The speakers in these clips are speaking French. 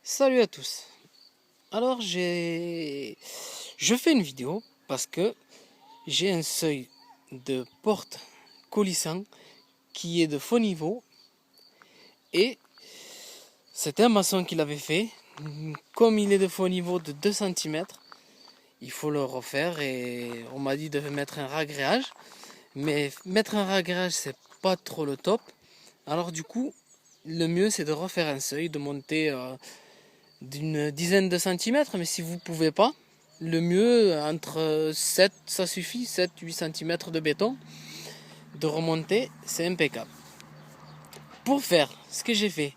Salut à tous. Alors je fais une vidéo parce que j'ai un seuil de porte coulissant qui est de faux niveau et c'était un maçon qui l'avait fait. Comme il est de faux niveau de 2 cm, il faut le refaire et on m'a dit de mettre un ragréage. Mais mettre un ragréage c'est pas trop le top. Alors du coup, le mieux c'est de refaire un seuil, de monter d'une dizaine de centimètres, mais si vous pouvez pas, le mieux entre 7, ça suffit, 7-8 cm de béton, de remonter, c'est impeccable. Pour faire ce que j'ai fait,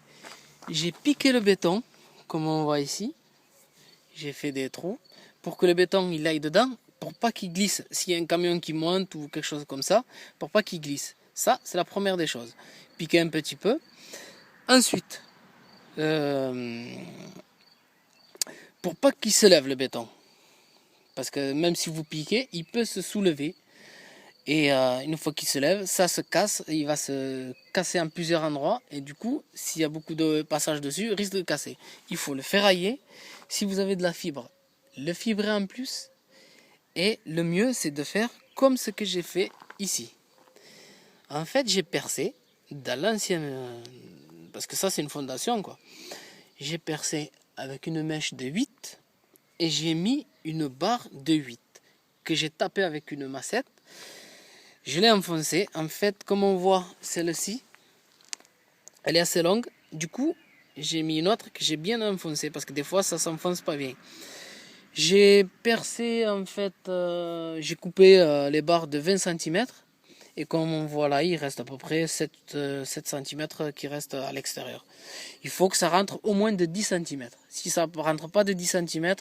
j'ai piqué le béton, comme on voit ici, j'ai fait des trous, pour que le béton il aille dedans, pour pas qu'il glisse, s'il y a un camion qui monte ou quelque chose comme ça, pour pas qu'il glisse. Ça, c'est la première des choses. Piquer un petit peu. Ensuite, pour pas qu'il se lève le béton, parce que même si vous piquez, il peut se soulever. Et une fois qu'il se lève, ça se casse, il va se casser en plusieurs endroits. Et du coup, s'il y a beaucoup de passage dessus, il risque de casser. Il faut le ferrailler. Si vous avez de la fibre, le fibrer en plus. Et le mieux, c'est de faire comme ce que j'ai fait ici. En fait, j'ai percé dans l'ancienne... Parce que ça, c'est une fondation, quoi. J'ai percé avec une mèche de 8 et j'ai mis une barre de 8 que j'ai tapé avec une massette. Je l'ai enfoncé. En fait, comme on voit celle-ci, elle est assez longue. Du coup, j'ai mis une autre que j'ai bien enfoncée parce que des fois, ça s'enfonce pas bien. J'ai percé, en fait, j'ai coupé les barres de 20 cm. Et comme on voit là, il reste à peu près 7 cm qui restent à l'extérieur. Il faut que ça rentre au moins de 10 cm. Si ça ne rentre pas de 10 cm,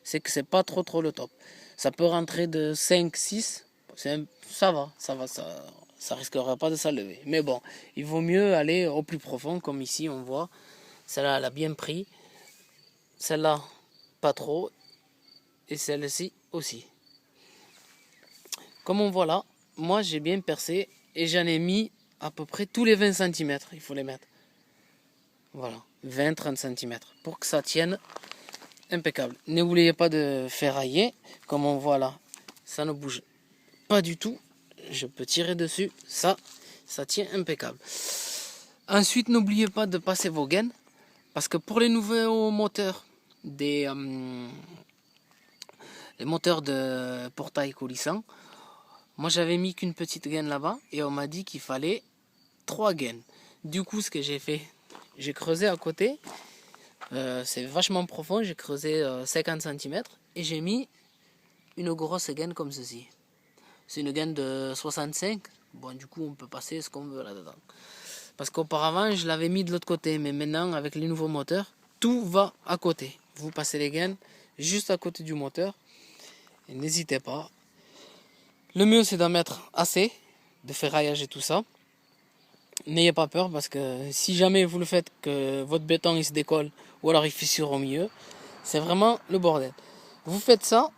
c'est que c'est pas trop le top. Ça peut rentrer de 5, 6, ça va, ça risquera pas de s'enlever. Mais bon, il vaut mieux aller au plus profond, comme ici on voit. Celle-là, elle a bien pris. Celle-là, pas trop. Et celle-ci aussi. Comme on voit là, moi j'ai bien percé et j'en ai mis à peu près tous les 20 cm. Il faut les mettre. Voilà, 20-30 cm pour que ça tienne impeccable. N'oubliez pas de ferrailler, comme on voit là. Ça ne bouge pas du tout. Je peux tirer dessus, ça tient impeccable. Ensuite, n'oubliez pas de passer vos gaines, parce que pour les nouveaux moteurs, les moteurs de portail coulissant, moi j'avais mis qu'une petite gaine là-bas, et on m'a dit qu'il fallait 3 gaines. Du coup, ce que j'ai fait, j'ai creusé à côté, c'est vachement profond, j'ai creusé 50 cm, et j'ai mis une grosse gaine comme ceci. C'est une gaine de 65. Bon, du coup, on peut passer ce qu'on veut là-dedans. Parce qu'auparavant, je l'avais mis de l'autre côté. Mais maintenant, avec les nouveaux moteurs, tout va à côté. Vous passez les gaines juste à côté du moteur. Et n'hésitez pas. Le mieux, c'est d'en mettre assez, de ferraillage et tout ça. N'ayez pas peur parce que si jamais vous le faites que votre béton il se décolle ou alors il fissure au milieu, c'est vraiment le bordel. Vous faites ça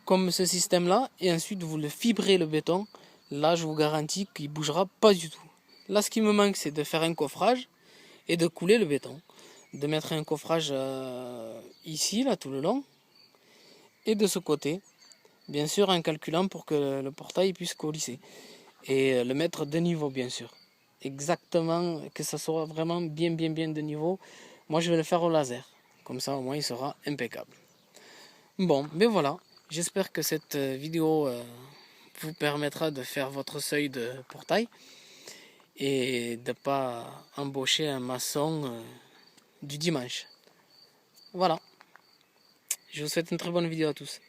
comme ce système là et ensuite vous le fibrez le béton. Là je vous garantis qu'il ne bougera pas du tout. Là ce qui me manque c'est de faire un coffrage et de couler le béton, de mettre un coffrage ici là tout le long et de ce côté, bien sûr en calculant pour que le portail puisse coulisser et le mettre de niveau bien sûr, exactement, que ça soit vraiment bien de niveau. Moi je vais le faire au laser, comme ça au moins il sera impeccable. Bon, ben voilà, j'espère que cette vidéo vous permettra de faire votre seuil de portail et de ne pas embaucher un maçon du dimanche. Voilà, je vous souhaite une très bonne vidéo à tous.